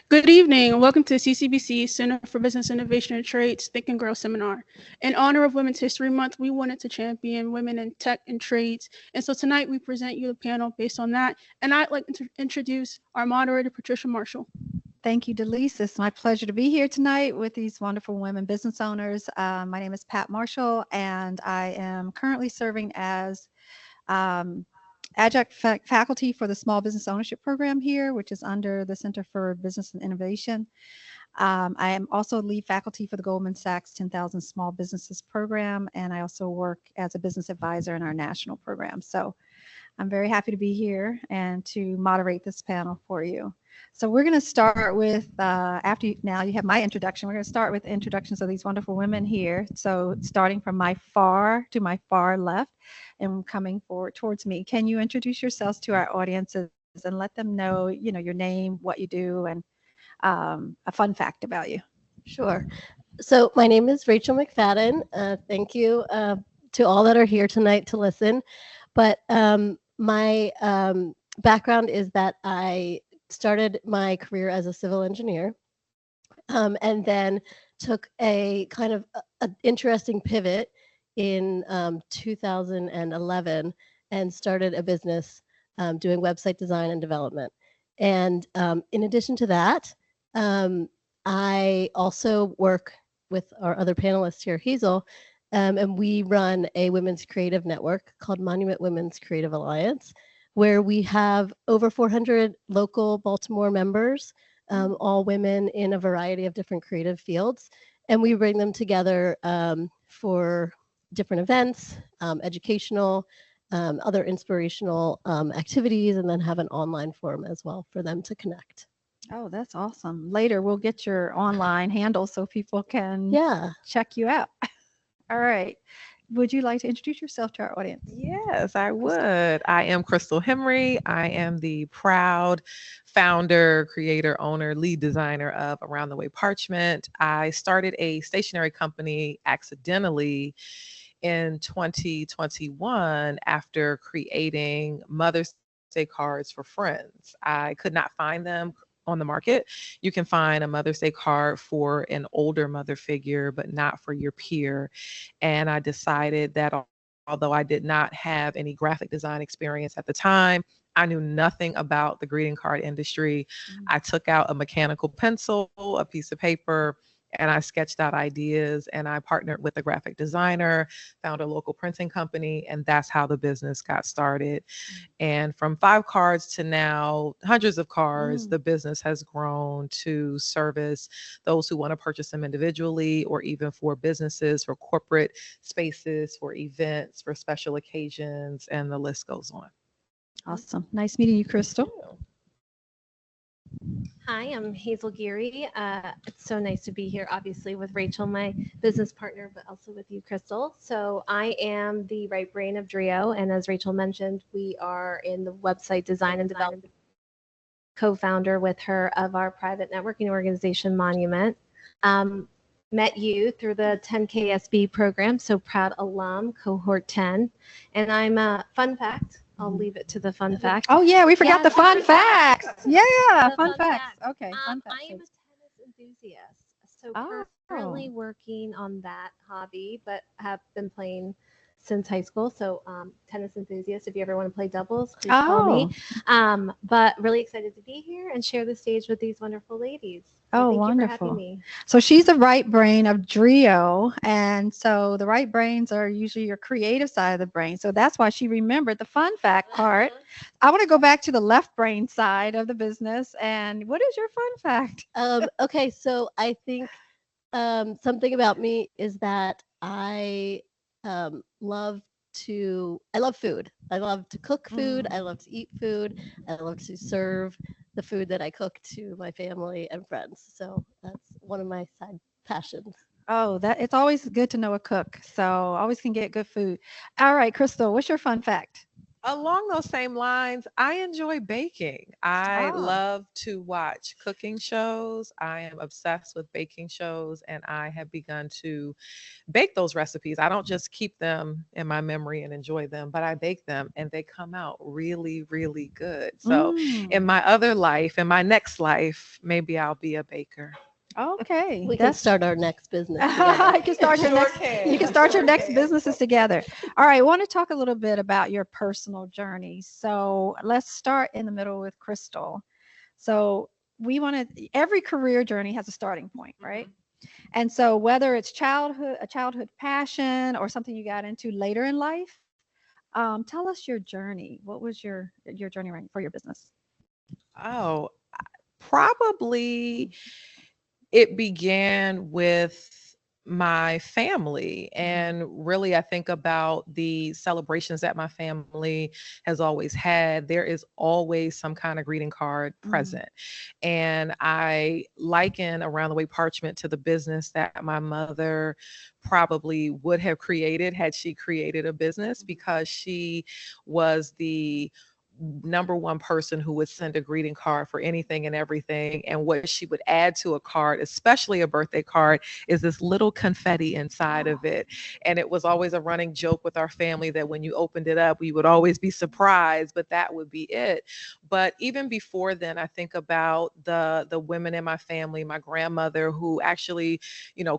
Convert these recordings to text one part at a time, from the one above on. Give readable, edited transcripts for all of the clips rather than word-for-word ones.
Good evening and welcome to CCBC Center for Business Innovation and Trades Think and Grow seminar. In honor of Women's History Month, we wanted to champion women in tech and trades. And so tonight we present you the panel based on that. And I'd like to introduce our moderator, Patricia Marshall. Thank you, Delise. It's my pleasure to be here tonight with these wonderful women business owners. My name is Pat Marshall, and I am currently serving as adjunct faculty for the Small Business Ownership Program here, which is under the Center for Business and Innovation. I am also lead faculty for the Goldman Sachs 10,000 Small Businesses Program, and I also work as a business advisor in our national program. So I'm very happy to be here and to moderate this panel for you. So we're going to start with, now you have my introduction, we're going to start with introductions of these wonderful women here. So starting from my far left and coming forward towards me, can you introduce yourselves to our audiences and let them know, your name, what you do, and a fun fact about you? Sure. So my name is Rachel McFadden. Thank you to all that are here tonight to listen. But my background is that I started my career as a civil engineer and then took a kind of an interesting pivot in 2011 and started a business doing website design and development. And in addition to that, I also work with our other panelists here, Hazel, and we run a women's creative network called Monument Women's Creative Alliance, where we have over 400 local Baltimore members, all women in a variety of different creative fields. And we bring them together for different events, educational, other inspirational activities, and then have an online forum as well for them to connect. Oh, that's awesome. Later, we'll get your online handle so people can check you out. All right. Would you like to introduce yourself to our audience? Yes, I would. I am Krystal Henry. I am the proud founder, creator, owner, lead designer of Around the Way Parchment. I started a stationery company accidentally in 2021 after creating Mother's Day cards for friends. I could not find them on the market. You can find a Mother's Day card for an older mother figure, but not for your peer. And I decided that although I did not have any graphic design experience at the time, I knew nothing about the greeting card industry. I took out a mechanical pencil, a piece of paper, and I sketched out ideas, and I partnered with a graphic designer, found a local printing company, and that's how the business got started. And from 5 cards to now hundreds of cards, the business has grown to service those who want to purchase them individually or even for businesses, for corporate spaces, for events, for special occasions, and the list goes on. Awesome. Nice meeting you, Krystal. Hi, I'm Hazel Geary. It's so nice to be here, obviously, with Rachel, my business partner, but also with you, Krystal. So I am the right brain of Drio, and as Rachel mentioned, we are in the website design and development, co-founder with her of our private networking organization, Monument. Met you through the 10KSB program, so proud alum, cohort 10. And I'm a fun fact. I'll leave it to the fun fact. Oh, yeah, we forgot the fun facts. Yeah, fun facts. Okay, fun facts. I am a tennis enthusiast, so currently working on that hobby, but have been playing since high school. So tennis enthusiast, if you ever want to play doubles, please call me. But really excited to be here and share the stage with these wonderful ladies. So thank you for having me. So she's the right brain of Drio. And so the right brains are usually your creative side of the brain. So that's why she remembered the fun fact part. I want to go back to the left brain side of the business. And what is your fun fact? Okay, so I think something about me is that I love food. I love to cook food. I love to eat food. I love to serve the food that I cook to my family and friends. So that's one of my side passions. Oh, it's always good to know a cook. So always can get good food. All right, Krystal, what's your fun fact? Along those same lines, I enjoy baking. I Oh, love to watch cooking shows. I am obsessed with baking shows, and I have begun to bake those recipes. I don't just keep them in my memory and enjoy them, but I bake them and they come out really, really good. So, in mm, my other life, in my next life, maybe I'll be a baker. okay. We can That's start our next business together. you can start your Sure next you can can. start your Sure next can. businesses together. All right, I want to talk a little bit about your personal journey. So let's start in the middle with Krystal. So we want to every career journey has a starting point, right? Mhm. And so whether it's a childhood passion or something you got into later in life, tell us your journey. What was your journey right for your business? Oh, probably it began with my family. And really, I think about the celebrations that my family has always had. There is always some kind of greeting card Mm, present. And I liken Around the Way Parchment to the business that my mother probably would have created had she created a business, because she was the number one person who would send a greeting card for anything and everything. And what she would add to a card, especially a birthday card, is this little confetti inside of it. And it was always a running joke with our family that when you opened it up, we would always be surprised, but that would be it. But even before then, I think about the women in my family, my grandmother, who actually,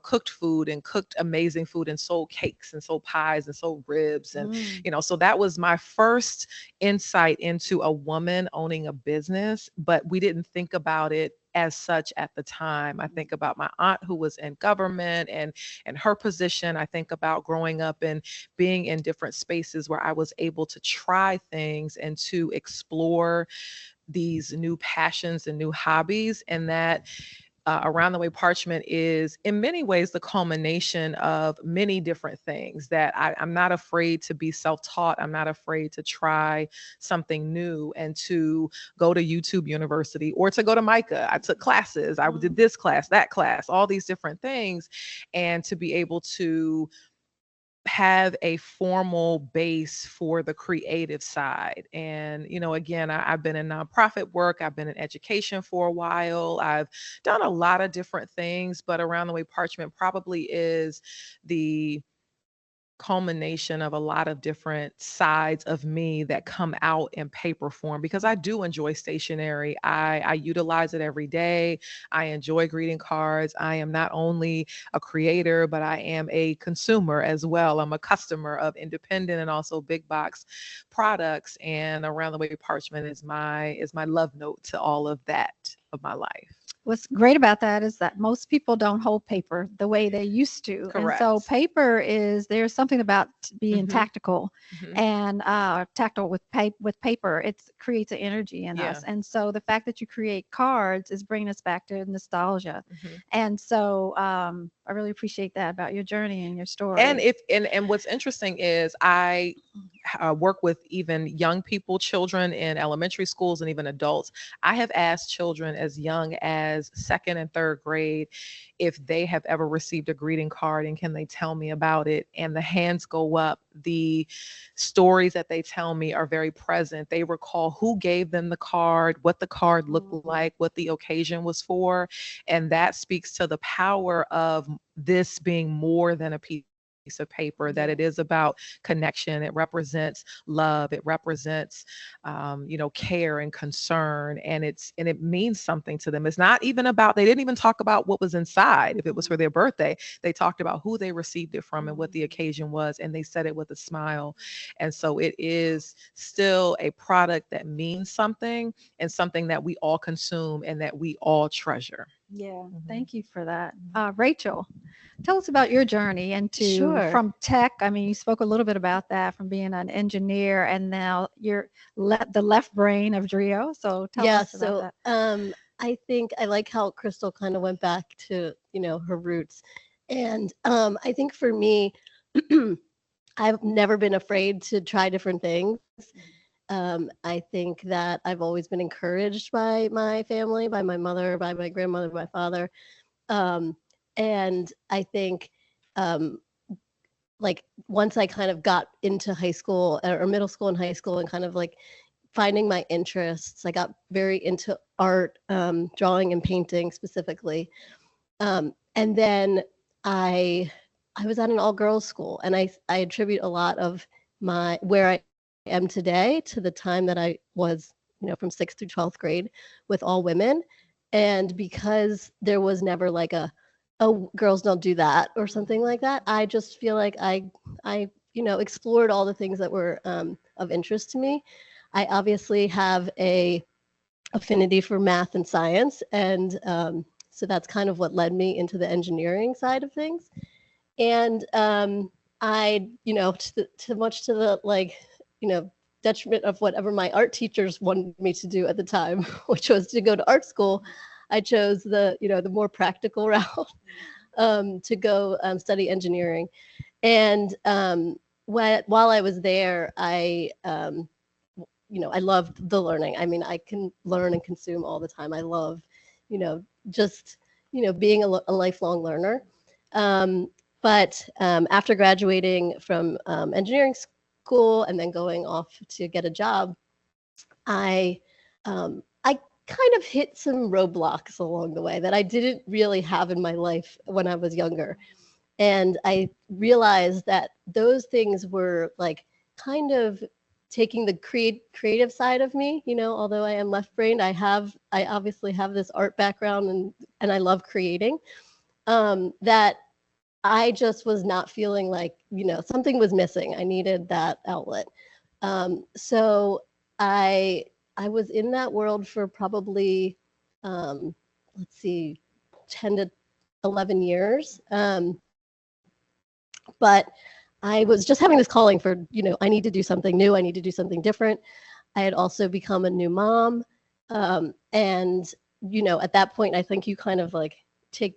cooked food and cooked amazing food and sold cakes and sold pies and sold ribs. And, mm, so that was my first insight into a woman owning a business, but we didn't think about it as such at the time. I think about my aunt who was in government and her position. I think about growing up and being in different spaces where I was able to try things and to explore these new passions and new hobbies. And that Around the Way Parchment is in many ways the culmination of many different things that I'm not afraid to be self-taught. I'm not afraid to try something new and to go to YouTube University or to go to Micah. I took classes. I did this class, that class, all these different things. And to be able to have a formal base for the creative side. And, again, I've been in nonprofit work, I've been in education for a while, I've done a lot of different things, but Around the Way Parchment probably is the culmination of a lot of different sides of me that come out in paper form, because I do enjoy stationery. I utilize it every day. I enjoy greeting cards. I am not only a creator, but I am a consumer as well. I'm a customer of independent and also big box products. And Around the Way Parchment is my love note to all of that of my life. What's great about that is that most people don't hold paper the way they used to. And so Correct. paper there's something about being Hmm. tactical Hmm. and tactile with paper. It creates an energy in Yeah. us. And so the fact that you create cards is bringing us back to nostalgia. Hmm. And so I really appreciate that about your journey and your And story. if and what's interesting is I work with even young people, children in elementary schools and even adults. I have asked children as young as second and third grade if they have ever received a greeting card and can they tell me about it. And the hands go up. The stories that they tell me are very present. They recall who gave them the card, what the card looked like, what the occasion was for. And that speaks to the power of this being more than a piece of paper, that Yeah. it is about connection. It represents love. It represents, care and concern. And it means something to them. It's not even about, they didn't even talk about what was inside. If it was for their birthday, they talked about who they received it from and what the occasion was. And they said it with a smile. And so it is still a product that means something and something that we all consume and that we all treasure. Yeah, Mhm. thank you for that. Rachel, tell us about your journey into Sure. from tech. I mean, you spoke a little bit about that from being an engineer and now you're the left brain of Drio. So tell Yeah, us about so that. I think I like how Krystal kind of went back to, her roots. And I think for me, I've never been afraid to try different things. I think that I've always been encouraged by my family, by my mother, by my grandmother, my father. Um, and I think um, like once I kind of got into high school or middle school and high school and kind of like finding my interests, I got very into art, drawing and painting specifically. And then I was at an all-girls school, and I attribute a lot of where I am today to the time that I was, from 6th through 12th grade with all women. And because there was never like oh, girls don't do that or something like that, I just feel like I explored all the things that were of interest to me. I obviously have a affinity for math and science, and so that's kind of what led me into the engineering side of things. And I, too much to the detriment of whatever my art teachers wanted me to do at the time, which was to go to art school, I chose the more practical route to go study engineering. And while I was there, I loved the learning. I mean, I can learn and consume all the time. I love, just, being a lifelong learner. But after graduating from engineering school and then going off to get a job, I kind of hit some roadblocks along the way that I didn't really have in my life when I was younger. And I realized that those things were like kind of taking the creative side of me, although I am left-brained, I obviously have this art background and I love creating, that I just was not feeling like, something was missing. I needed that outlet. So I was in that world for probably, 10 to 11 years. But I was just having this calling for, I need to do something new. I need to do something different. I had also become a new mom. And, at that point, I think you kind of like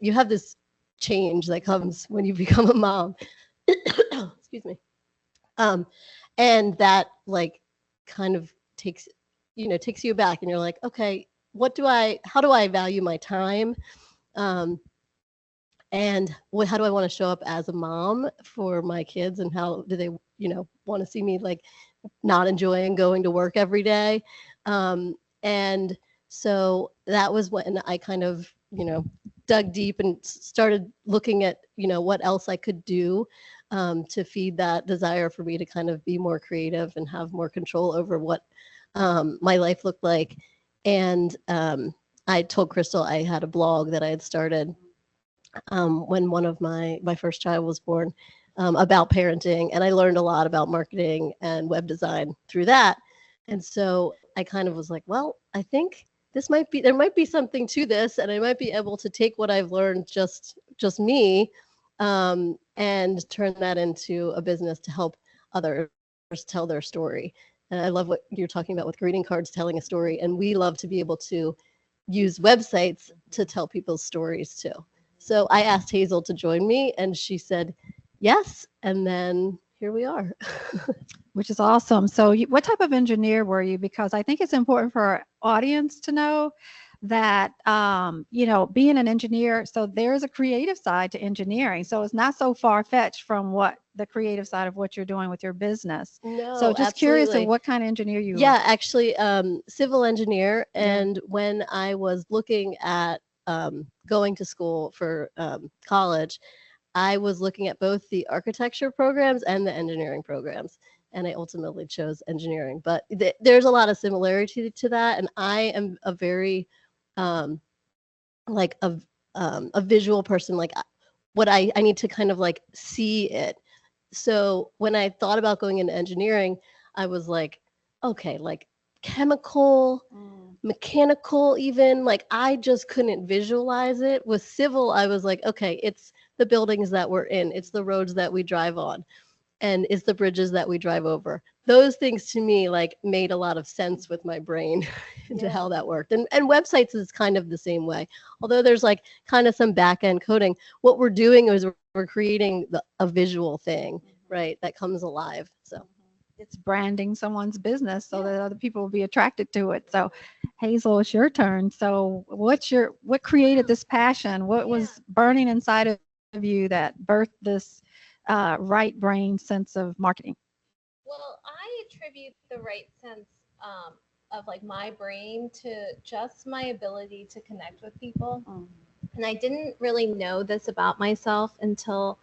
you have this change that comes when you become a mom. Excuse me. And that like kind of takes you back, and you're like, okay, how do I value my time? And how do I want to show up as a mom for my kids, and how do they, want to see me like not enjoying going to work every day? And so that was when I kind of, dug deep and started looking at, what else I could do to feed that desire for me to kind of be more creative and have more control over what my life looked like. And I told Krystal I had a blog that I had started when one of my first child was born, about parenting, and I learned a lot about marketing and web design through that. And so I kind of was like, well, I think there might be something to this, and I might be able to take what I've learned, just me, and turn that into a business to help others tell their story. And I love what you're talking about with greeting cards, telling a story, and we love to be able to use websites to tell people's stories too. So I asked Hazel to join me, and she said yes, and then here we are. Which is awesome. So what type of engineer were you? Because I think it's important for our audience to know that, being an engineer, so there's a creative side to engineering. So it's not so far-fetched from what the creative side of what you're doing with your business. No, so just absolutely. Curious of what kind of engineer you Yeah, were. actually, civil engineer. And when I was looking at going to school for college, I was looking at both the architecture programs and the engineering programs, and I ultimately chose engineering. But there's a lot of similarity to that, and I am a very like a visual person. Like what I need to kind of like see it. So when I thought about going into engineering, I was like, okay, like chemical, mechanical, even, like I just couldn't visualize it. With civil, I was like, okay, it's the buildings that we're in, it's the roads that we drive on, and it's the bridges that we drive over. Those things to me like made a lot of sense with my brain into how that worked. And websites is kind of the same way. Although there's like kind of some back end coding, what we're doing is we're creating a visual thing, right, that comes alive. So it's branding someone's business so that other people will be attracted to it. So Hazel, it's your turn. So what created this passion? What was burning inside of you that birthed this right brain sense of marketing? Well, I attribute the right sense of like my brain to just my ability to connect with people. And I didn't really know this about myself until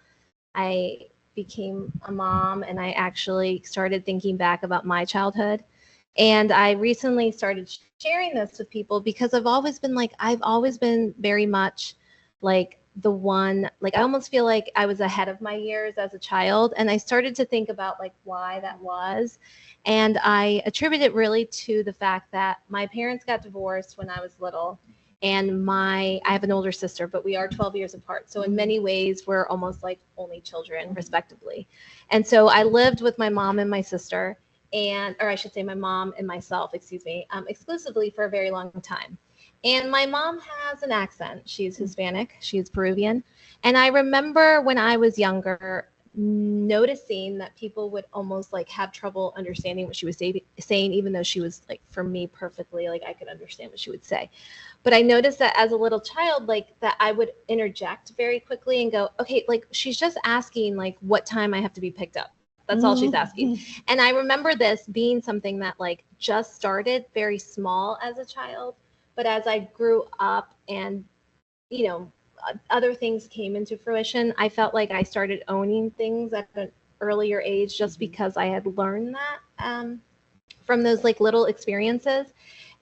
I became a mom and I actually started thinking back about my childhood. And I recently started sharing this with people because I've always been very much like the one, like I almost feel like I was ahead of my years as a child. And I started to think about like why that was. And I attribute it really to the fact that my parents got divorced when I was little. And I have an older sister, but we are 12 years apart. So in many ways, we're almost like only children, respectively. And so I lived with my mom and my sister, or I should say my mom and myself, exclusively for a very long time. And my mom has an accent. She's Hispanic. She's Peruvian. And I remember when I was younger, noticing that people would almost like have trouble understanding what she was saying, even though she was like, for me, perfectly, like I could understand what she would say. But I noticed that as a little child, like that I would interject very quickly and go, okay, like she's just asking like what time I have to be picked up. That's all she's asking. And I remember this being something that like just started very small as a child. But as I grew up and, you know, other things came into fruition, I felt like I started owning things at an earlier age just because I had learned that from those like little experiences.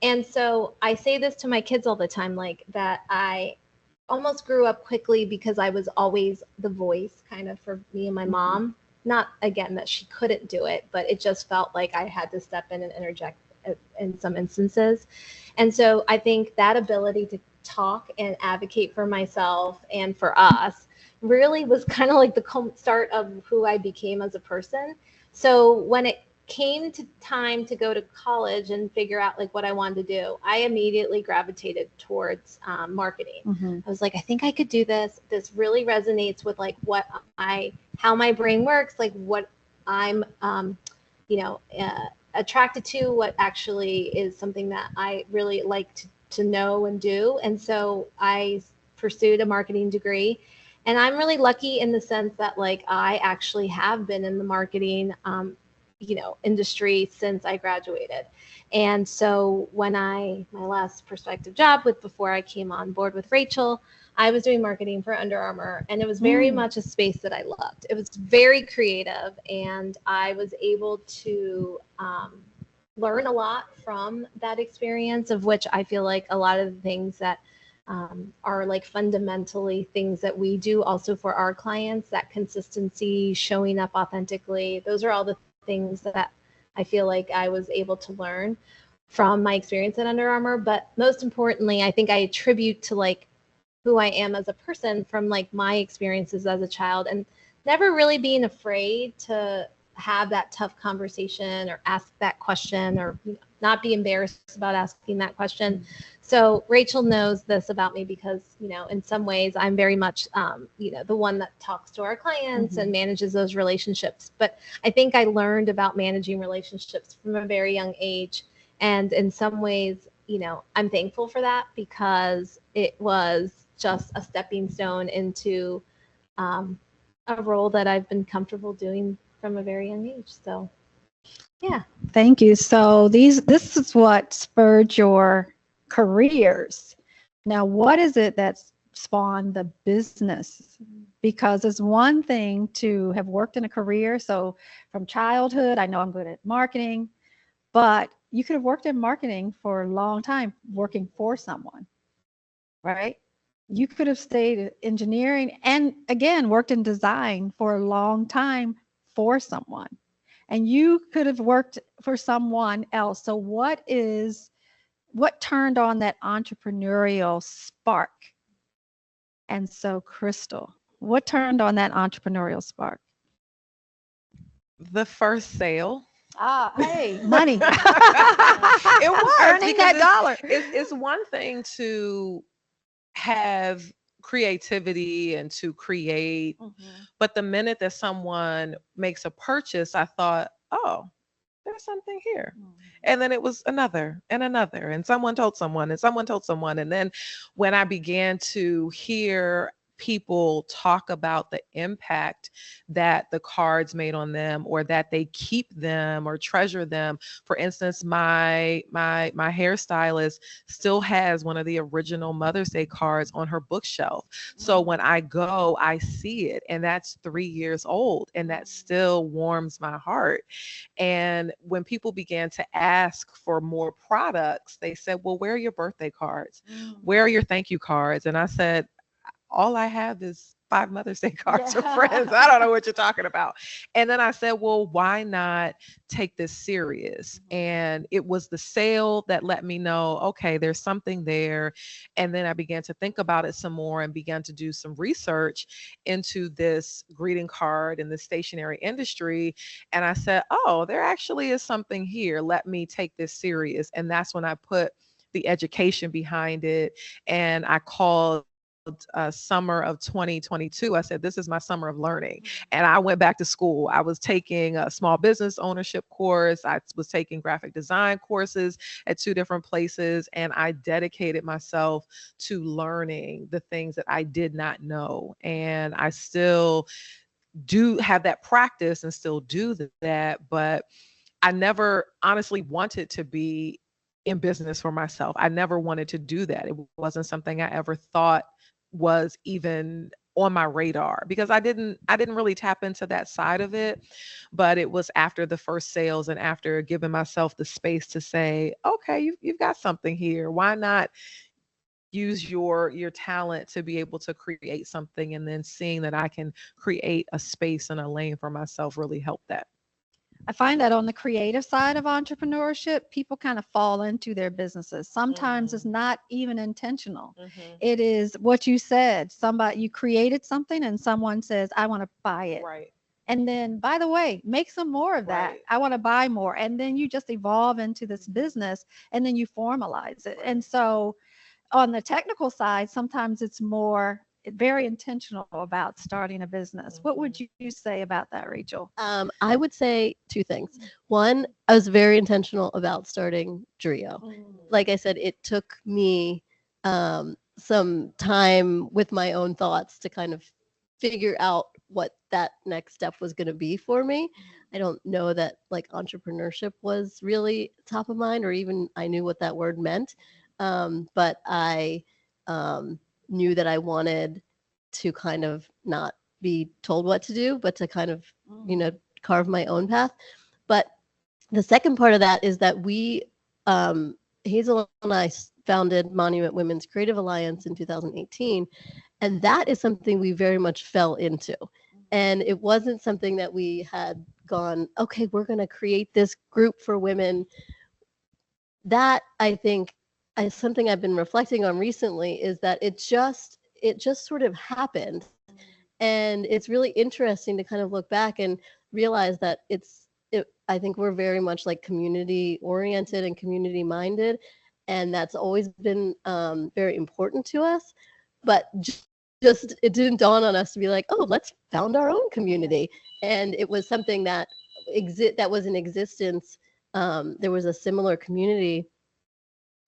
And so I say this to my kids all the time, like that I almost grew up quickly because I was always the voice kind of for me and my mom. Not again that she couldn't do it, but it just felt like I had to step in and interject in some instances. And so I think that ability to talk and advocate for myself and for us really was kind of like the start of who I became as a person. So when it came to time to go to college and figure out like what I wanted to do, I immediately gravitated towards marketing. I was like, I think I could do this. This really resonates with like how my brain works, like what I'm, attracted to, what actually is something that I really like to know and do. And so I pursued a marketing degree. And I'm really lucky in the sense that like I actually have been in the marketing industry since I graduated. And so when my last prospective job before I came on board with Rachel, I was doing marketing for Under Armour, and it was very much a space that I loved. It was very creative, and I was able to learn a lot from that experience, of which I feel like a lot of the things that are like fundamentally things that we do also for our clients, that consistency, showing up authentically, those are all the things that I feel like I was able to learn from my experience at Under Armour. But most importantly, I think I attribute to like who I am as a person from like my experiences as a child, and never really being afraid to have that tough conversation or ask that question, or not be embarrassed about asking that question. So Rachel knows this about me because, in some ways I'm very much, the one that talks to our clients and manages those relationships. But I think I learned about managing relationships from a very young age. And in some ways, I'm thankful for that, because it was just a stepping stone into a role that I've been comfortable doing from a very young age. So, yeah. Thank you. So this is what spurred your careers. Now, what is it that spawned the business? Because it's one thing to have worked in a career. So from childhood, I know I'm good at marketing, but you could have worked in marketing for a long time working for someone, right? You could have stayed in engineering and again worked in design for a long time for someone, and you could have worked for someone else. So what turned on that entrepreneurial spark? And so Krystal, what turned on that entrepreneurial spark? The first sale. Hey, money. It was earning that dollar. It's one thing to have creativity and to create, but the minute that someone makes a purchase, I thought, oh, there's something here. And then it was another and another, and someone told someone and someone told someone. And then when I began to hear people talk about the impact that the cards made on them, or that they keep them or treasure them. For instance, my hairstylist still has one of the original Mother's Day cards on her bookshelf. So when I go, I see it, and that's 3 years old, and that still warms my heart. And when people began to ask for more products, they said, well, where are your birthday cards? Where are your thank you cards? And I said, all I have is 5 Mother's Day cards for friends. I don't know what you're talking about. And then I said, well, why not take this serious? And it was the sale that let me know, okay, there's something there. And then I began to think about it some more and began to do some research into this greeting card and the stationery industry. And I said, oh, there actually is something here. Let me take this serious. And that's when I put the education behind it. And I called summer of 2022. I said, this is my summer of learning. And I went back to school. I was taking a small business ownership course. I was taking graphic design courses at 2 different places. And I dedicated myself to learning the things that I did not know. And I still do have that practice and still do that. But I never honestly wanted to be in business for myself. I never wanted to do that. It wasn't something I ever thought was even on my radar, because I didn't really tap into that side of it. But it was after the first sales and after giving myself the space to say, okay, you've got something here. Why not use your talent to be able to create something? And then seeing that I can create a space and a lane for myself really helped that. I find that on the creative side of entrepreneurship, people kind of fall into their businesses. Sometimes it's not even intentional. It is what you said. You created something and someone says, I want to buy it. Right. And then, by the way, make some more of that. Right. I want to buy more. And then you just evolve into this business and then you formalize it. And so on the technical side, sometimes it's very intentional about starting a business. What would you say about that, Rachel? I would say 2 things. One, I was very intentional about starting Drio. Like I said, it took me some time with my own thoughts to kind of figure out what that next step was going to be for me. I don't know that like entrepreneurship was really top of mind, or even I knew what that word meant. But I knew that I wanted to kind of not be told what to do, but to kind of, carve my own path. But the second part of that is that we, Hazel and I founded Monument Women's Creative Alliance in 2018. And that is something we very much fell into. And it wasn't something that we had gone, okay, we're going to create this group for women. That, I think, is something I've been reflecting on recently, is that it just sort of happened. And it's really interesting to kind of look back and realize that I think we're very much like community oriented and community minded. And that's always been very important to us. But just it didn't dawn on us to be like, oh, let's found our own community. And it was something that was in existence. There was a similar community,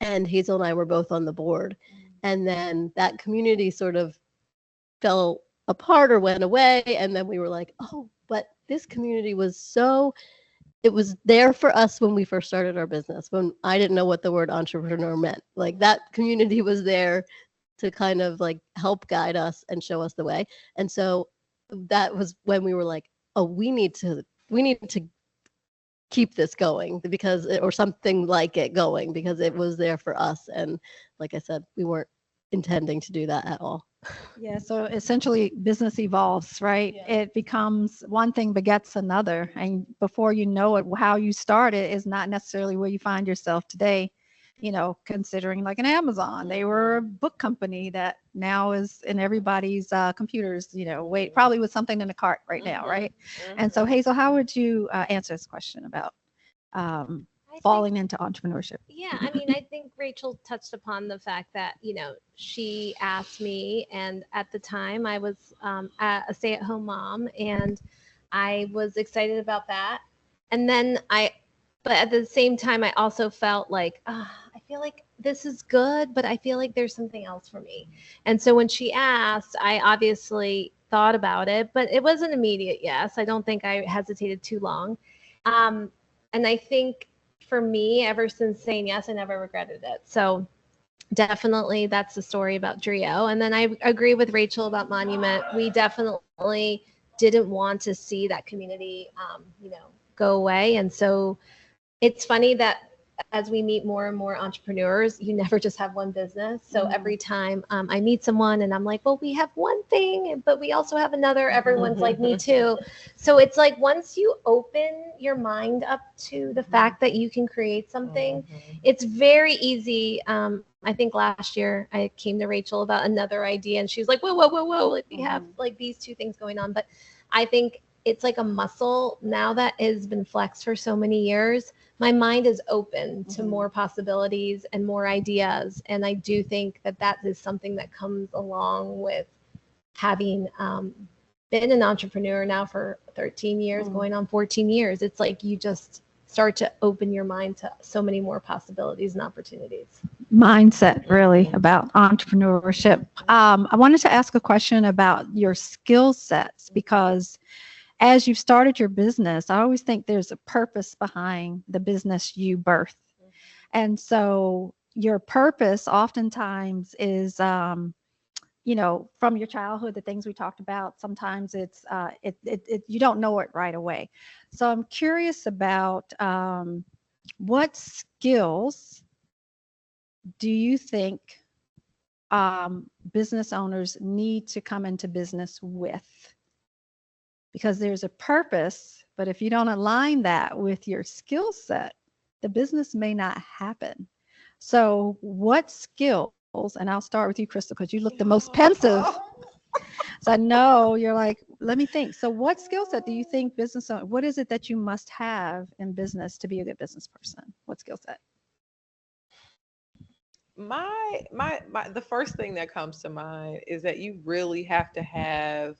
and Hazel and I were both on the board. And then that community sort of fell apart or went away. And then we were like, oh, but this community it was there for us when we first started our business, when I didn't know what the word entrepreneur meant. Like, that community was there to kind of like help guide us and show us the way. And so that was when we were like, oh, we need to keep this going, or something like it going, because it was there for us. And like I said, we weren't intending to do that at all. Yeah, so essentially business evolves, right? Yeah. It becomes one thing begets another. And before you know it, how you started is not necessarily where you find yourself today. Considering like an Amazon, they were a book company that now is in everybody's computers, probably with something in the cart right now, right? And so, Hazel, how would you answer this question about falling into entrepreneurship? Yeah, I mean, I think Rachel touched upon the fact that, she asked me, and at the time I was a stay-at-home mom, and I was excited about that. And then but at the same time, I also felt like, I feel like this is good, but I feel like there's something else for me. And so when she asked, I obviously thought about it, but it was an immediate yes. I don't think I hesitated too long. And I think for me, ever since saying yes, I never regretted it. So definitely that's the story about Drio. And then I agree with Rachel about Monument. We definitely didn't want to see that community, go away. And so it's funny that as we meet more and more entrepreneurs, you never just have one business. So every time I meet someone and I'm like, well, we have one thing, but we also have another, everyone's like, me too. So it's like, once you open your mind up to the fact that you can create something, it's very easy. I think last year I came to Rachel about another idea and she was like, whoa, whoa, whoa, whoa. Like, we have like these two things going on. But I think it's like a muscle now that has been flexed for so many years. My mind is open to more possibilities and more ideas. And I do think that that is something that comes along with having been an entrepreneur now for 13 years, going on 14 years. It's like you just start to open your mind to so many more possibilities and opportunities. Mindset, really, about entrepreneurship. I wanted to ask a question about your skill sets, because as you've started your business, I always think there's a purpose behind the business you birth. And so your purpose oftentimes is, from your childhood, the things we talked about, sometimes it's, you don't know it right away. So I'm curious about what skills do you think business owners need to come into business with? Because there's a purpose, but if you don't align that with your skill set, the business may not happen. So what skills, and I'll start with you, Krystal, because you look the most pensive. So I know you're like, let me think. So what skill set do you think what is it that you must have in business to be a good business person? What skill set? The first thing that comes to mind is that you really have to have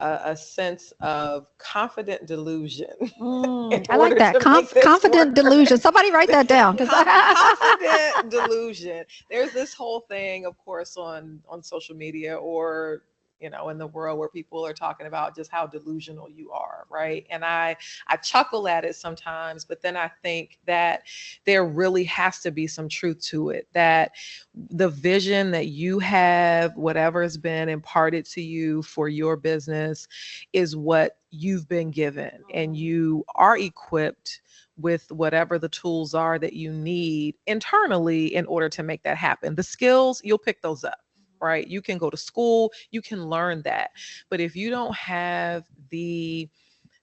a sense of confident delusion. I like that. Confident delusion. Somebody write that down. Confident delusion. There's this whole thing, of course, on social media or in the world where people are talking about just how delusional you are, right? And I chuckle at it sometimes, but then I think that there really has to be some truth to it, that the vision that you have, whatever has been imparted to you for your business, is what you've been given, and you are equipped with whatever the tools are that you need internally in order to make that happen. The skills, you'll pick those up. Right? You can go to school, you can learn that. But if you don't have the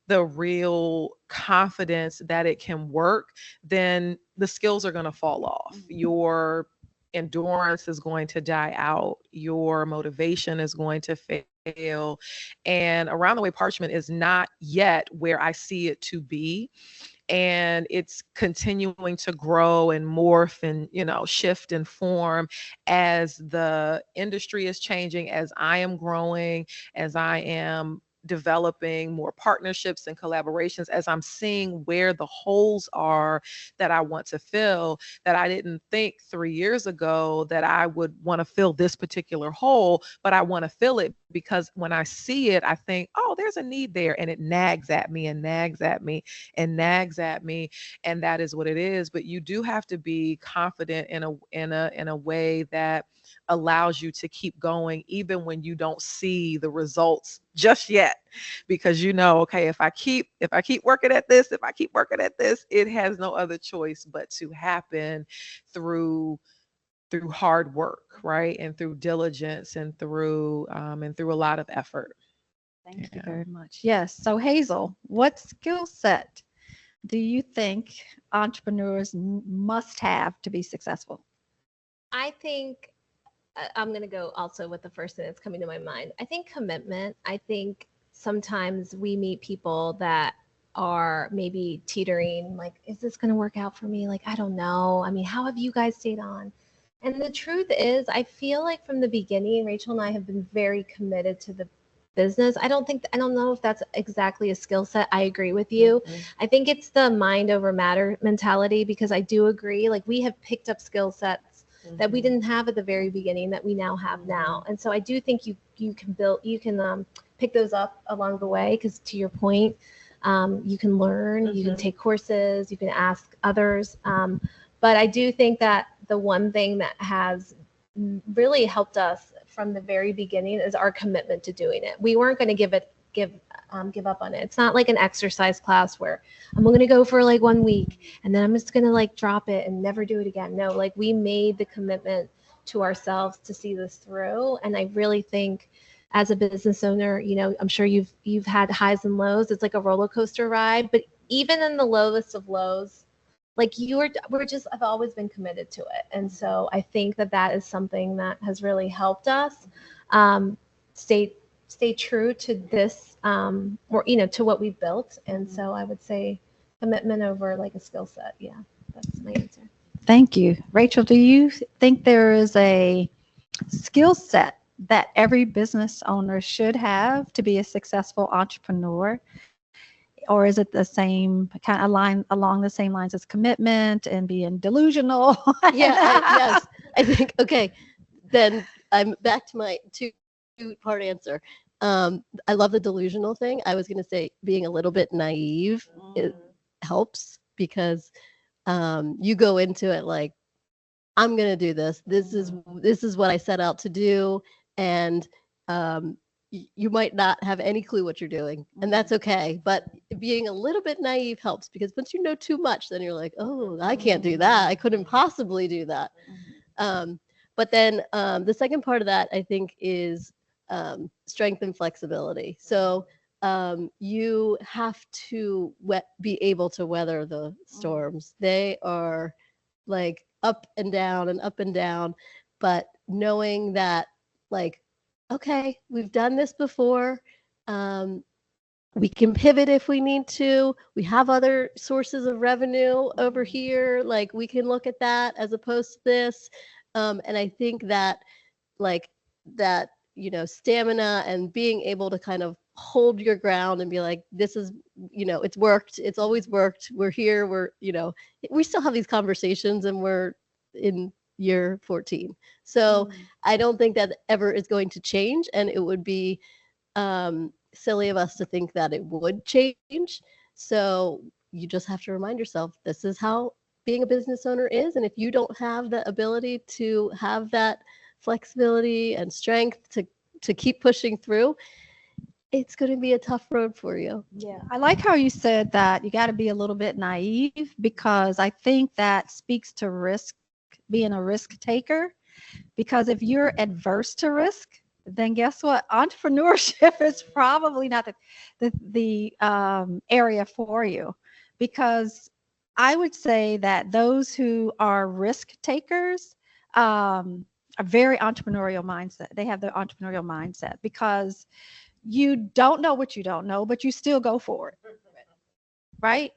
real confidence that it can work, then the skills are going to fall off. Your endurance is going to die out. Your motivation is going to fail. And Around the Way Parchment is not yet where I see it to be. And it's continuing to grow and morph and, shift and form as the industry is changing, as I am growing, as I am developing more partnerships and collaborations, as I'm seeing where the holes are that I want to fill, that I didn't think 3 years ago that I would want to fill this particular hole, but I want to fill it because when I see it, I think, oh, there's a need there, and it nags at me and nags at me and nags at me, and that is what it is. But you do have to be confident in a way that allows you to keep going even when you don't see the results just yet, because okay, if I keep working at this, it has no other choice but to happen through hard work, right? And through diligence and through a lot of effort. Thank you very much. Yes. So Hazel, what skill set do you think entrepreneurs must have to be successful? I think I'm going to go also with the first thing that's coming to my mind. I think commitment. I think sometimes we meet people that are maybe teetering, like, is this going to work out for me? Like, I don't know. I mean, how have you guys stayed on? And the truth is, I feel like from the beginning, Rachel and I have been very committed to the business. I don't know if that's exactly a skill set. I agree with you. Mm-hmm. I think it's the mind over matter mentality, because I do agree, like, we have picked up skill sets that we didn't have at the very beginning that we now have now. And so I do think you can pick those up along the way, because to your point, you can learn, you can take courses, you can ask others. But I do think that the one thing that has really helped us from the very beginning is our commitment to doing it. We weren't going to give up on it. It's not like an exercise class where I'm going to go for like 1 week and then I'm just going to like drop it and never do it again. No, like we made the commitment to ourselves to see this through. And I really think as a business owner, you know, I'm sure you've had highs and lows. It's like a roller coaster ride, but even in the lowest of lows, like I've always been committed to it. And so I think that is something that has really helped us stay true to this, or, you know, to what we've built. And so I would say commitment over like a skill set. Yeah, that's my answer. Thank you. Rachel, do you think there is a skill set that every business owner should have to be a successful entrepreneur? Or is it the same kind of along the same lines as commitment and being delusional? Yes, I think, okay, then I'm back to my two-part answer. I love the delusional thing. I was going to say being a little bit naive, it helps, because you go into it like, I'm going to do this. This is what I set out to do. And you might not have any clue what you're doing, and that's okay. But being a little bit naive helps, because once you know too much, then you're like, oh, I can't do that. I couldn't possibly do that. But then the second part of that, I think, is strength and flexibility. So you have to be able to weather the storms. They are like up and down, but knowing that, like, okay, we've done this before. We can pivot if we need to. We have other sources of revenue over here. Like, we can look at that as opposed to this. And I think that, like, that, you know, stamina and being able to kind of hold your ground and be like, this is, you know, it's worked. It's always worked. We're here. You know, we still have these conversations, and we're in year 14. So I don't think that ever is going to change, and it would be silly of us to think that it would change. So you just have to remind yourself, this is how being a business owner is. And if you don't have the ability to have that flexibility and strength to keep pushing through, it's going to be a tough road for you. Yeah, I like how you said that you got to be a little bit naive, because I think that speaks to risk, being a risk taker. Because if you're adverse to risk, then guess what? Entrepreneurship is probably not the area for you. Because I would say that those who are risk takers are very entrepreneurial mindset. They have the entrepreneurial mindset, because you don't know what you don't know, but you still go for it, right?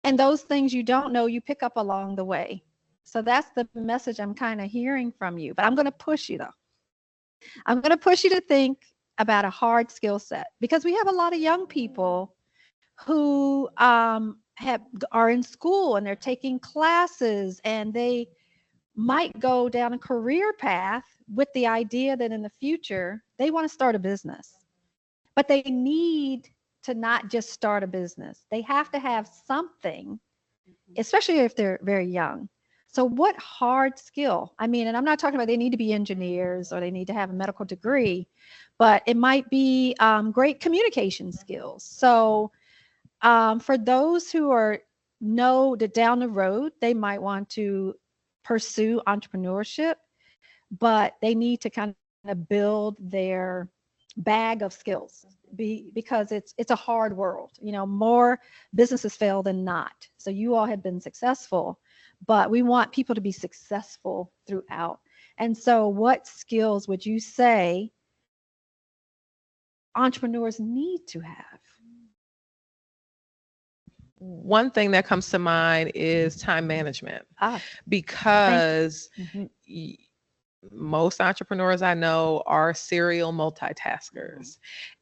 And those things you don't know, you pick up along the way. So that's the message I'm kind of hearing from you. But I'm going to push you, though. I'm going to push you to think about a hard skill set, because we have a lot of young people who are in school and they're taking classes, and they might go down a career path with the idea that in the future they want to start a business. But they need to not just start a business. They have to have something, especially if they're very young. So what hard skill? I mean, and I'm not talking about they need to be engineers or they need to have a medical degree, but it might be great communication skills. So for those who know that down the road, they might want to pursue entrepreneurship, but they need to kind of build their bag of skills because it's a hard world. You know, more businesses fail than not. So you all have been successful, but we want people to be successful throughout. And so what skills would you say entrepreneurs need to have? One thing that comes to mind is time management, because most entrepreneurs I know are serial multitaskers.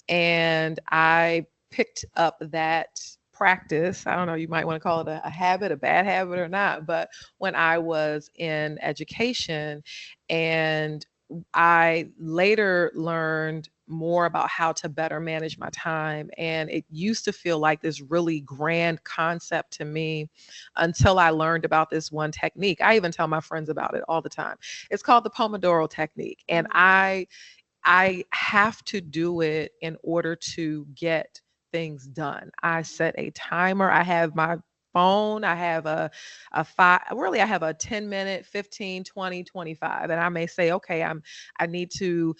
And I picked up that practice. I don't know, you might want to call it a habit, a bad habit or not, but when I was in education, and I later learned more about how to better manage my time. And it used to feel like this really grand concept to me until I learned about this one technique. I even tell my friends about it all the time. It's called the Pomodoro technique. And I have to do it in order to get things done. I set a timer. I have my phone. I have a I have a 10-minute, 15, 20, 25. And I may say, okay, I need to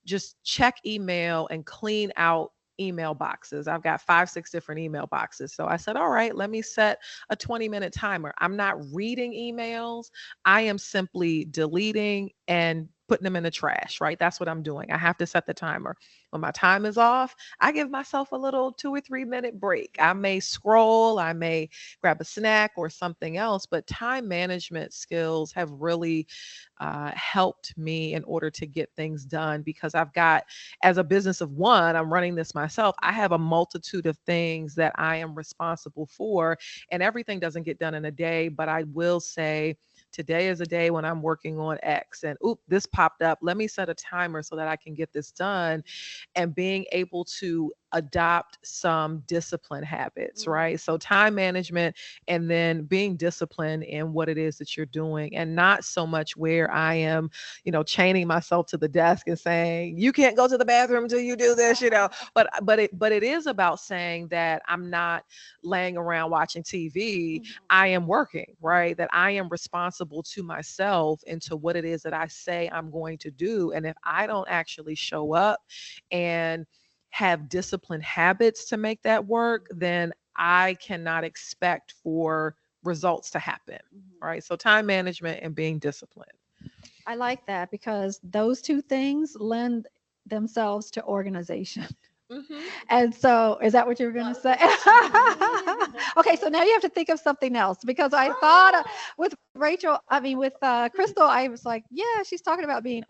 just check email and clean out email boxes. I've got 5-6 different email boxes. So I said, all right, let me set a 20-minute timer. I'm not reading emails. I am simply deleting and putting them in the trash, right? That's what I'm doing. I have to set the timer. When my time is off, I give myself a little 2 or 3 minute break. I may scroll, I may grab a snack or something else, but time management skills have really helped me in order to get things done, because I've got, as a business of one, I'm running this myself. I have a multitude of things that I am responsible for, and everything doesn't get done in a day, but I will say, today is a day when I'm working on X, and oop, this popped up. Let me set a timer so that I can get this done. And being able to adopt some discipline habits, right? So time management, and then being disciplined in what it is that you're doing, and not so much where I am, chaining myself to the desk and saying, you can't go to the bathroom until you do this, but it is about saying that I'm not laying around watching TV. I am working, right? That I am responsible to myself and to what it is that I say I'm going to do. And if I don't actually show up and have disciplined habits to make that work, then I cannot expect for results to happen, right? So time management and being disciplined. I like that, because those two things lend themselves to organization. And so, is that what you were going to say? Okay, so now you have to think of something else, because I thought with Krystal, I was like, yeah, she's talking about being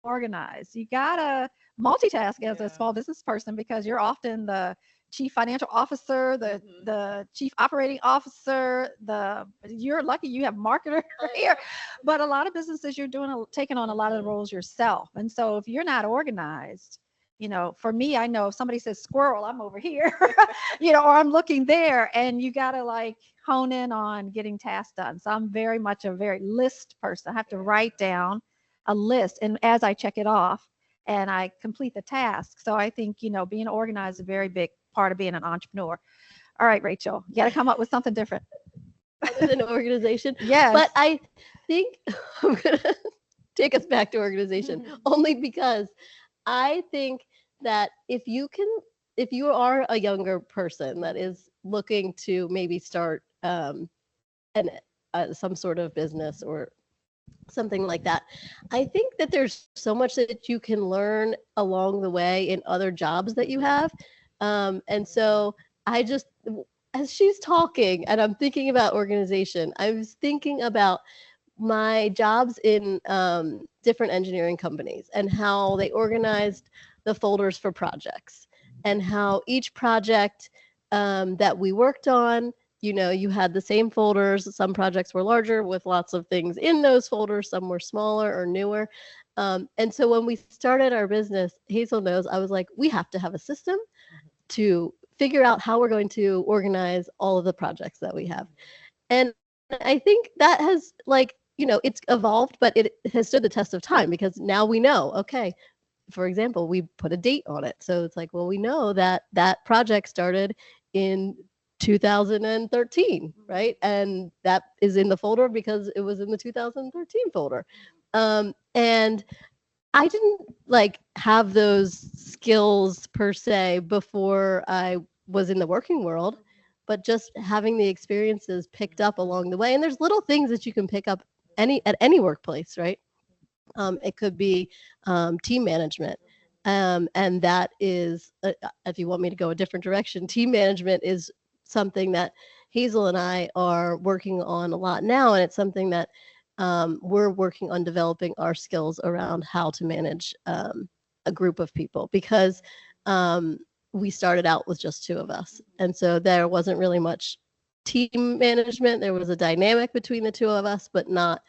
organized. You gotta multitask as a small business person, because you're often the chief financial officer, the chief operating officer, you're lucky you have marketer here, but a lot of businesses you're taking on a lot of the roles yourself. And so if you're not organized, for me, I know if somebody says squirrel, I'm over here, or I'm looking there, and you gotta hone in on getting tasks done. So I'm very much a very list person. I have to write down a list, and as I check it off and I complete the task. So I think, being organized is a very big part of being an entrepreneur. All right, Rachel, you got to come up with something different. Other than organization. Yes. But I think I'm going to take us back to organization, only because I think that if you are a younger person that is looking to maybe start some sort of business or something like that, I think that there's so much that you can learn along the way in other jobs that you have. And so as she's talking and I'm thinking about organization, I was thinking about my jobs in different engineering companies and how they organized the folders for projects, and how each project that we worked on, you had the same folders. Some projects were larger with lots of things in those folders. Some were smaller or newer. And so when we started our business, Hazel knows, I was like, we have to have a system to figure out how we're going to organize all of the projects that we have. And I think that has it's evolved, but it has stood the test of time, because now we know, okay, for example, we put a date on it. So it's like, well, we know that that project started in 2013, right? And that is in the folder because it was in the 2013 folder. And I didn't have those skills per se before I was in the working world, but just having the experiences picked up along the way. And there's little things that you can pick up at any workplace, right? It could be team management. And that is, if you want me to go a different direction, team management is something that Hazel and I are working on a lot now. And it's something that we're working on developing our skills around how to manage a group of people, because we started out with just 2 of us. And so there wasn't really much team management. There was a dynamic between the 2 of us, but not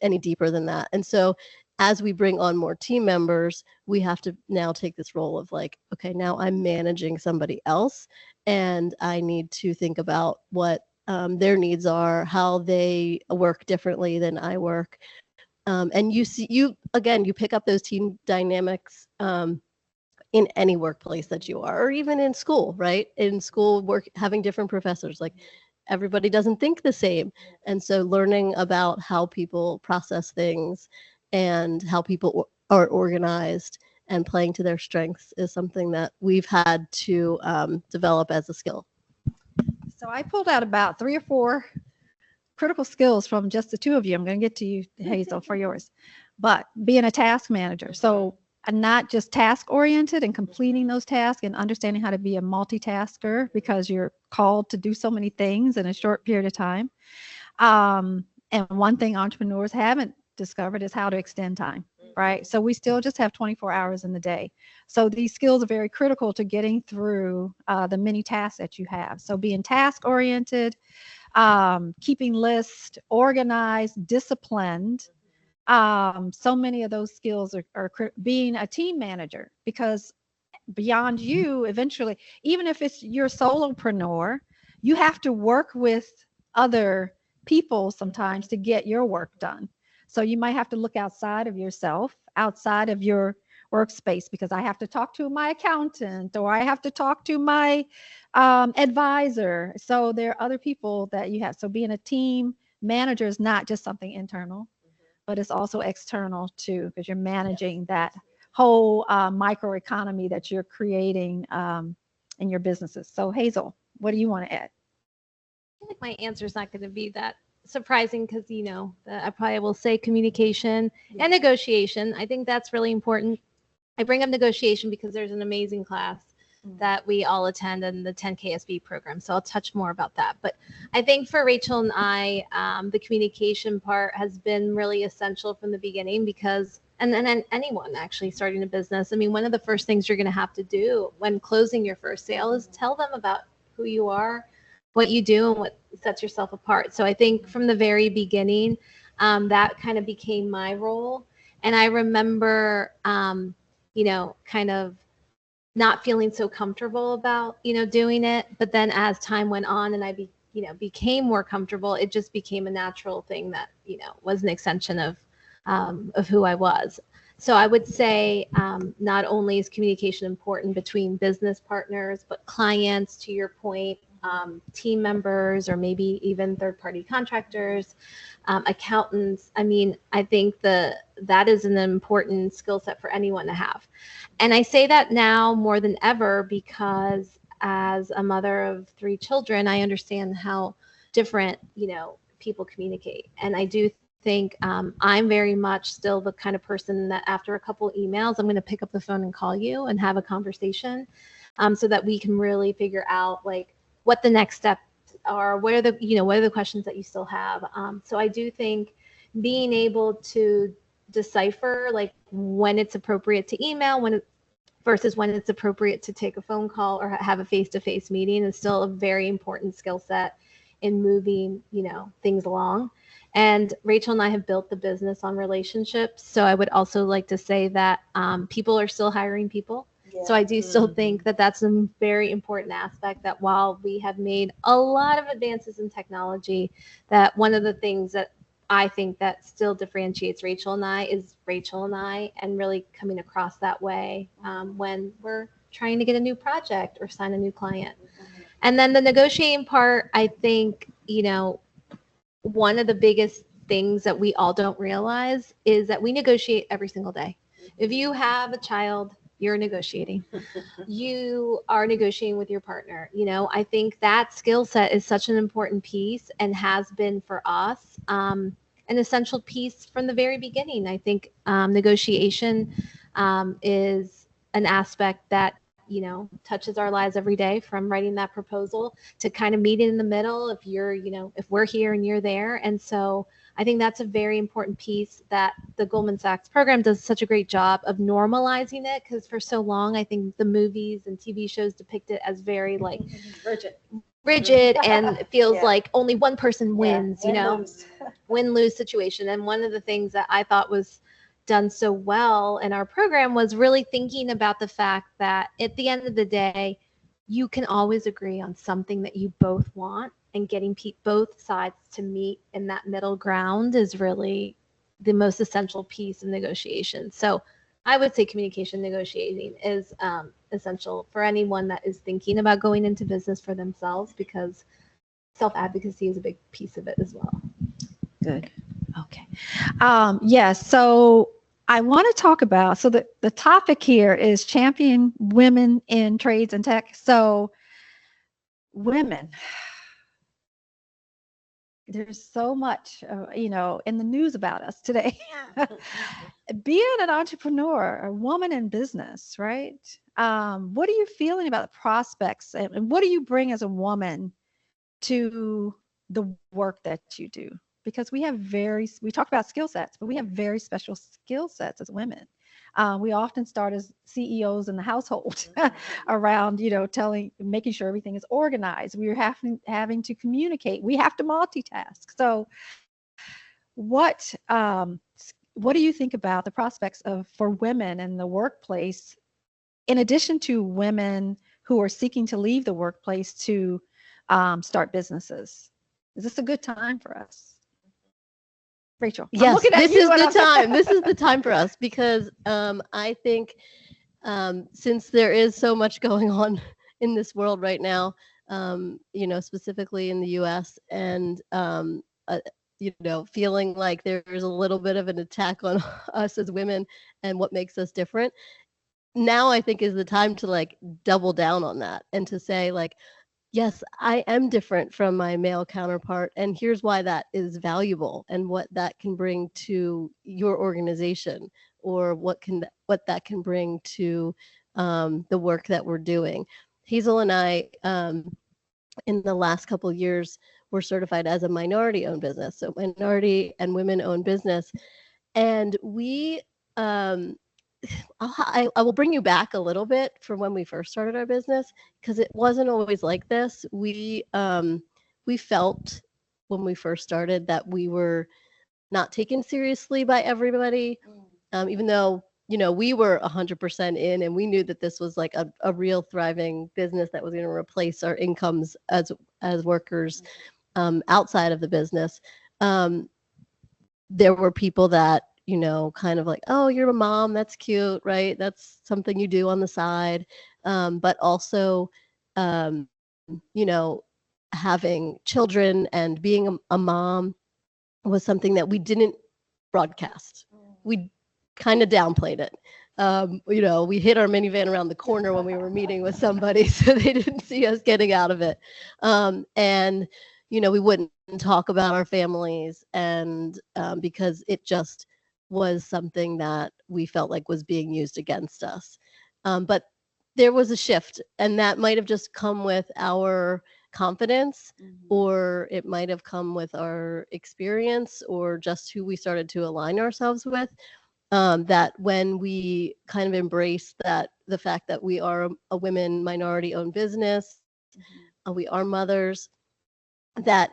any deeper than that. And so as we bring on more team members, we have to now take this role of like, okay, now I'm managing somebody else, and I need to think about what their needs are, how they work differently than I work. And you pick up those team dynamics in any workplace that you are, or even in school, right? In school, having different professors, like everybody doesn't think the same. And so learning about how people process things and how people are organized and playing to their strengths is something that we've had to develop as a skill. So I pulled out about 3 or 4 critical skills from just the 2 of you. I'm going to get to you, Hazel, for yours. But being a task manager, so not just task oriented and completing those tasks and understanding how to be a multitasker because you're called to do so many things in a short period of time. And one thing entrepreneurs haven't discovered is how to extend time, right? So we still just have 24 hours in the day. So these skills are very critical to getting through the many tasks that you have. So being task oriented, keeping lists, organized, disciplined. So many of those skills are being a team manager, because beyond you, eventually, even if it's your solopreneur, you have to work with other people sometimes to get your work done. So you might have to look outside of yourself, outside of your workspace, because I have to talk to my accountant, or I have to talk to my advisor. So there are other people that you have. So being a team manager is not just something internal, but it's also external too, because you're managing that whole microeconomy that you're creating in your businesses. So Hazel, what do you want to add? I feel like my answer is not going to be that surprising, because I probably will say communication and negotiation. I think that's really important. I bring up negotiation because there's an amazing class that we all attend in the 10 KSB program. So I'll touch more about that. But I think for Rachel and I, the communication part has been really essential from the beginning, because, and then anyone actually starting a business, I mean, one of the first things you're going to have to do when closing your first sale is tell them about who you are, what you do, and what sets yourself apart. So I think from the very beginning, that kind of became my role. And I remember, kind of not feeling so comfortable about, doing it. But then as time went on and I became more comfortable, it just became a natural thing that, was an extension of who I was. So I would say not only is communication important between business partners, but clients, to your point, team members, or maybe even third-party contractors, accountants. I mean, I think that is an important skill set for anyone to have. And I say that now more than ever, because as a mother of 3 children, I understand how different, people communicate. And I do think I'm very much still the kind of person that after a couple emails, I'm going to pick up the phone and call you and have a conversation, so that we can really figure out like what the next steps are, what are the questions that you still have. So I do think being able to decipher like when it's appropriate to email, versus when it's appropriate to take a phone call or have a face-to-face meeting is still a very important skill set in moving, things along. And Rachel and I have built the business on relationships. So I would also like to say that people are still hiring people. Yeah. So I do still think that that's a very important aspect, that while we have made a lot of advances in technology, that one of the things that I think that still differentiates Rachel and I is Rachel and I, and really coming across that way when we're trying to get a new project or sign a new client. And then the negotiating part, I think, one of the biggest things that we all don't realize is that we negotiate every single day. If you have a child, you're negotiating. You are negotiating with your partner. I think that skill set is such an important piece, and has been for us an essential piece from the very beginning. I think negotiation is an aspect that touches our lives every day, from writing that proposal to kind of meeting in the middle if you're, if we're here and you're there. And so I think that's a very important piece that the Goldman Sachs program does such a great job of normalizing it, because for so long, I think the movies and TV shows depict it as very like rigid and it feels like only one person wins, you know, win-lose situation. And one of the things that I thought was done so well in our program was really thinking about the fact that at the end of the day, you can always agree on something that you both want, and getting both sides to meet in that middle ground is really the most essential piece of negotiation. So I would say communication negotiating is essential for anyone that is thinking about going into business for themselves, because self-advocacy is a big piece of it as well. Good. Okay. Yes. So I want to talk about, so the topic here is champion women in trades and tech. So women, there's so much, you know, in the news about us today. Being an entrepreneur, a woman in business, right? What are you feeling about the prospects, and what do you bring as a woman to the work that you do? Because we talk about skill sets, but we have very special skill sets as women. We often start as CEOs in the household around, you know, making sure everything is organized. We're having to communicate. We have to multitask. So what do you think about the prospects for women in the workplace, in addition to women who are seeking to leave the workplace to start businesses? Is this a good time for us? Rachel. Yes, this is the time. This is the time for us, because I think since there is so much going on in this world right now, you know, specifically in the U.S., and you know, feeling like there's a little bit of an attack on us as women and what makes us different. Now I think is the time to like double down on that and to say like, yes, I am different from my male counterpart, and here's why that is valuable and what that can bring to your organization, or what that can bring to the work that we're doing. Hazel and I, in the last couple of years, were certified as a minority-owned business, so minority and women-owned business, and we. I will bring you back a little bit from when we first started our business, because it wasn't always like this. We felt when we first started that we were not taken seriously by everybody, even though, you know, we were 100% in, and we knew that this was like a real thriving business that was going to replace our incomes as workers outside of the business. There were people that, you know, kind of like, oh, you're a mom, that's cute, right? That's something you do on the side. But also, you know, having children and being a mom was something that we didn't broadcast. We kind of downplayed it. You know, we hid our minivan around the corner when we were meeting with somebody, so they didn't see us getting out of it. And, you know, we wouldn't talk about our families, and because it just was something that we felt like was being used against us. But there was a shift, and that might have just come with our confidence, or it might have come with our experience, or just who we started to align ourselves with. That when we kind of embrace the fact that we are a women minority-owned business, we are mothers, that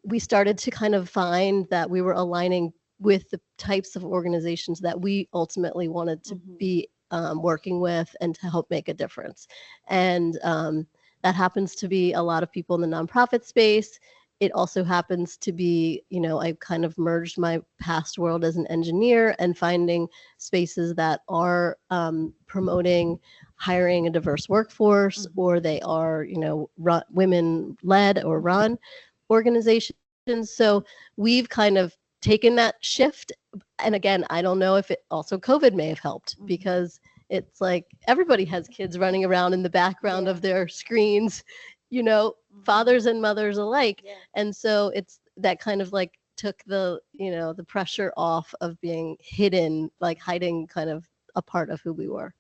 we started to kind of find that we were aligning with the types of organizations that we ultimately wanted to be working with and to help make a difference. And that happens to be a lot of people in the nonprofit space. It also happens to be, you know, I kind of merged my past world as an engineer and finding spaces that are promoting hiring a diverse workforce, or they are, you know, women-led or run organizations. So we've kind of taken that shift. And again, I don't know if it also COVID may have helped, because it's like everybody has kids running around in the background of their screens, you know, fathers and mothers alike. And so it's that kind of like took the, you know, the pressure off of being hidden, like hiding kind of a part of who we were.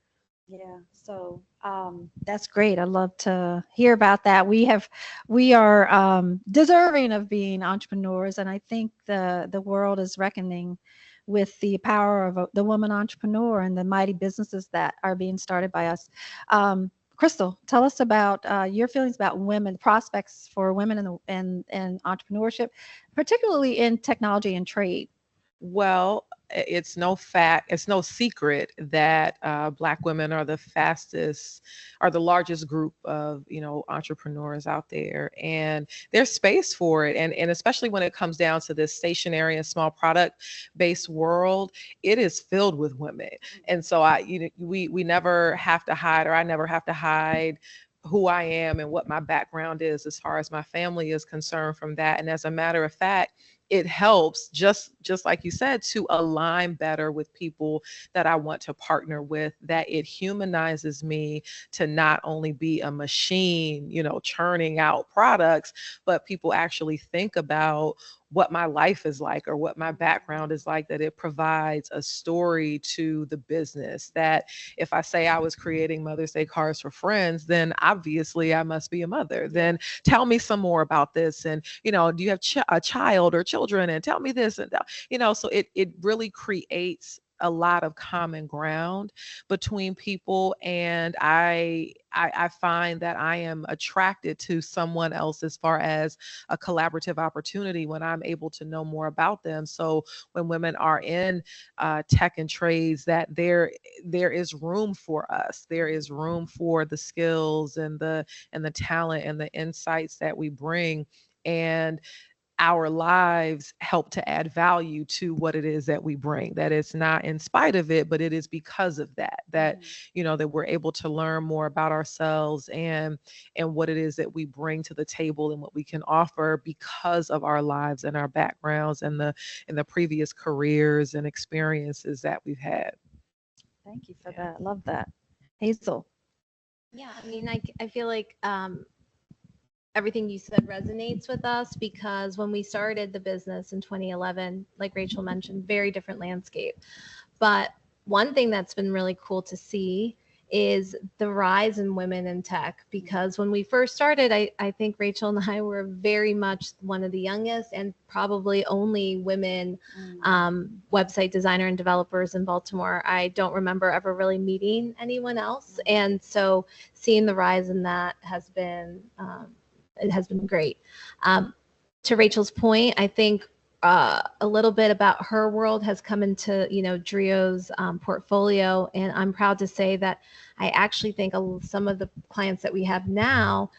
Yeah. So That's great. I'd love to hear about that. We are deserving of being entrepreneurs, and I think the world is reckoning with the power of the woman entrepreneur and the mighty businesses that are being started by us. Krystal, tell us about your feelings about women, prospects for women in entrepreneurship, particularly in technology and trade. Well, it's no secret that Black women are the largest group of, entrepreneurs out there, and there's space for it. And especially when it comes down to this stationary and small product based world, it is filled with women. And so we never have to hide, or I never have to hide who I am and what my background is as far as my family is concerned from that. And as a matter of fact, it helps, just like you said, to align better with people that I want to partner with, that it humanizes me to not only be a machine, churning out products, but people actually think about what my life is like or what my background is like, that it provides a story to the business. That if I say I was creating Mother's Day cards for friends, then obviously I must be a mother. Then tell me some more about this. And, do you have a child or children? And tell me this. And, so it really creates a lot of common ground between people. And I find that I am attracted to someone else as far as a collaborative opportunity when I'm able to know more about them. So when women are in tech and trades, that there is room for us. There is room for the skills and the talent and the insights that we bring. And our lives help to add value to what it is that we bring. That it's not in spite of it, but it is because of that, that we're able to learn more about ourselves and what it is that we bring to the table and what we can offer because of our lives and our backgrounds and the previous careers and experiences that we've had. Thank you for that. Love that. Hazel. Yeah, I mean, I feel like everything you said resonates with us, because when we started the business in 2011, like Rachel mentioned, very different landscape. But one thing that's been really cool to see is the rise in women in tech, because when we first started, I think Rachel and I were very much one of the youngest and probably only women website designer and developers in Baltimore. I don't remember ever really meeting anyone else. And so seeing the rise in that has been it has been great. To Rachel's point, I think a little bit about her world has come into, Drio's portfolio. And I'm proud to say that I actually think some of the clients that we have now,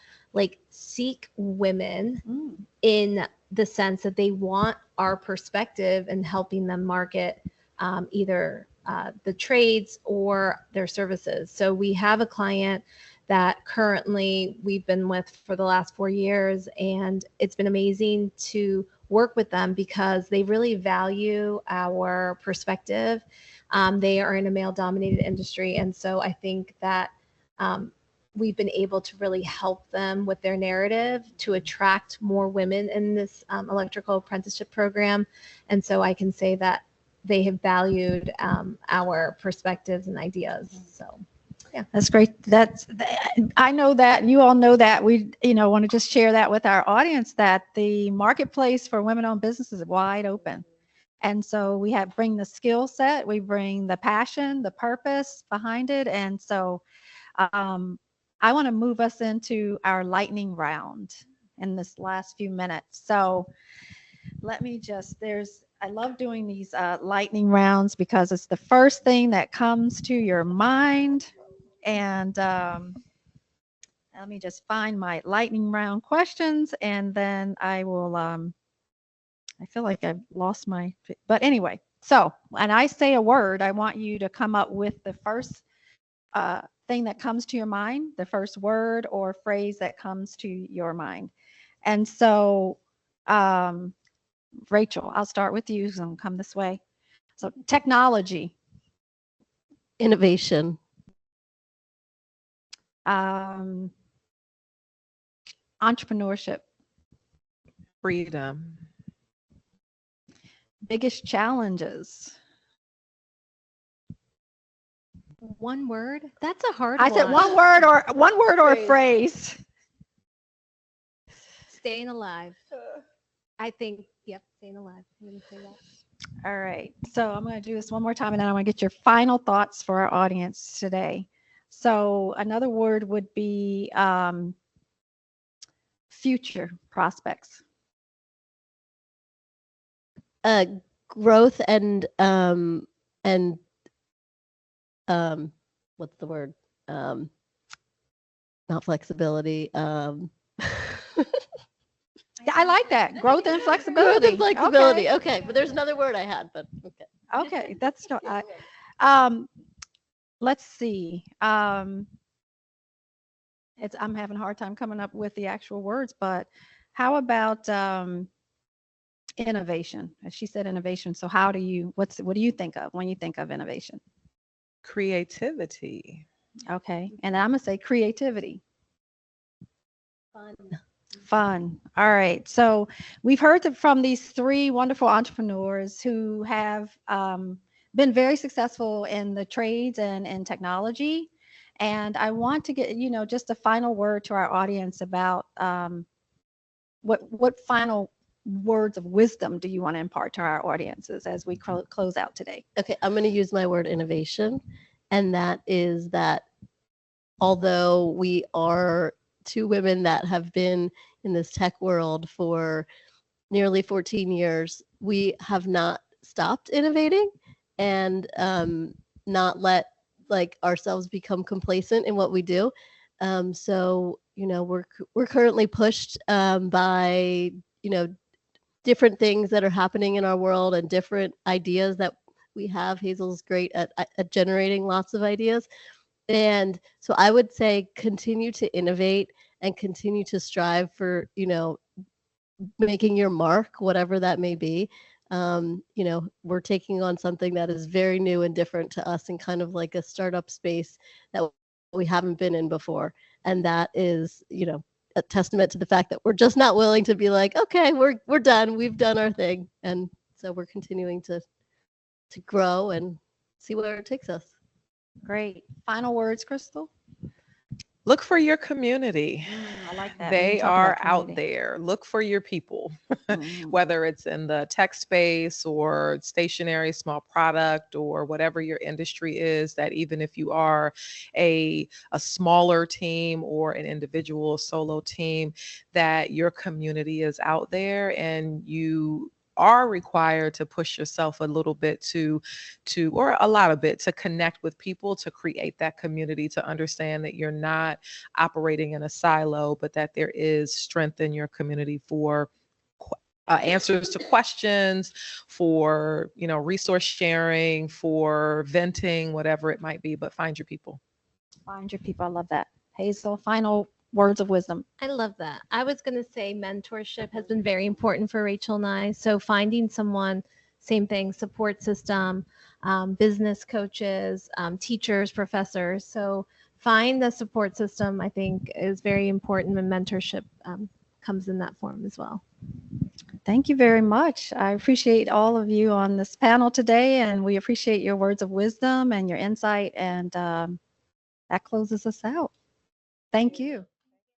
seek women in the sense that they want our perspective in helping them market either the trades or their services. So we have a client that currently we've been with for the last 4 years, and it's been amazing to work with them because they really value our perspective. They are in a male-dominated industry, and so I think that we've been able to really help them with their narrative to attract more women in this electrical apprenticeship program. And so I can say that they have valued our perspectives and ideas. So. Yeah, that's great. I know that, and you all know that. We, want to just share that with our audience, that the marketplace for women-owned businesses is wide open. And so we bring the skill set, we bring the passion, the purpose behind it. And so I want to move us into our lightning round in this last few minutes. So let me I love doing these lightning rounds because it's the first thing that comes to your mind. And let me just find my lightning round questions, and then I will, I feel like I've lost but anyway, so when I say a word, I want you to come up with the first thing that comes to your mind, the first word or phrase that comes to your mind. And so, Rachel, I'll start with you, so come this way. So technology. Innovation. Entrepreneurship. Freedom. Biggest challenges. One word? That's a hard I one. said one word or a phrase. Staying alive. I think, yep, staying alive. I'm going to say that. All right. So I'm going to do this one more time, and then I want to get your final thoughts for our audience today. So another word would be future prospects. Growth and what's the word? Not flexibility. Yeah, I like that. Growth and flexibility. Growth and flexibility. Okay, but there's another word I had, but okay. Okay, that's no. Let's see. I'm having a hard time coming up with the actual words, but how about innovation? As she said, innovation. So what do you think of when you think of innovation? Creativity. Okay, and I'm gonna say creativity. Fun. All right. So we've heard from these three wonderful entrepreneurs who have been very successful in the trades and in technology. And I want to get, just a final word to our audience about what final words of wisdom do you want to impart to our audiences as we close out today? Okay, I'm going to use my word innovation. And that is that although we are two women that have been in this tech world for nearly 14 years, we have not stopped innovating and not let ourselves become complacent in what we do. So we're currently pushed by different things that are happening in our world and different ideas that we have. Hazel's great at generating lots of ideas. And so I would say continue to innovate and continue to strive for, making your mark, whatever that may be. We're taking on something that is very new and different to us and kind of like a startup space that we haven't been in before. And that is, a testament to the fact that we're just not willing to be like, okay, we're done. We've done our thing. And so we're continuing to grow and see where it takes us. Great. Final words, Krystal? Look for your community. I like that. They are out there. Look for your people, whether it's in the tech space or stationary, small product, or whatever your industry is, that even if you are a smaller team or an individual solo team, that your community is out there and you are required to push yourself a little bit or a lot of it to connect with people, to create that community, to understand that you're not operating in a silo, but that there is strength in your community for answers to questions, for resource sharing, for venting, whatever it might be. But find your people. Find your people. I love that. Hazel, final words of wisdom. I love that. I was going to say mentorship has been very important for Rachel and I. So finding someone, same thing, support system, business coaches, teachers, professors. So find the support system, I think, is very important, and mentorship comes in that form as well. Thank you very much. I appreciate all of you on this panel today, and we appreciate your words of wisdom and your insight, and that closes us out. Thank you.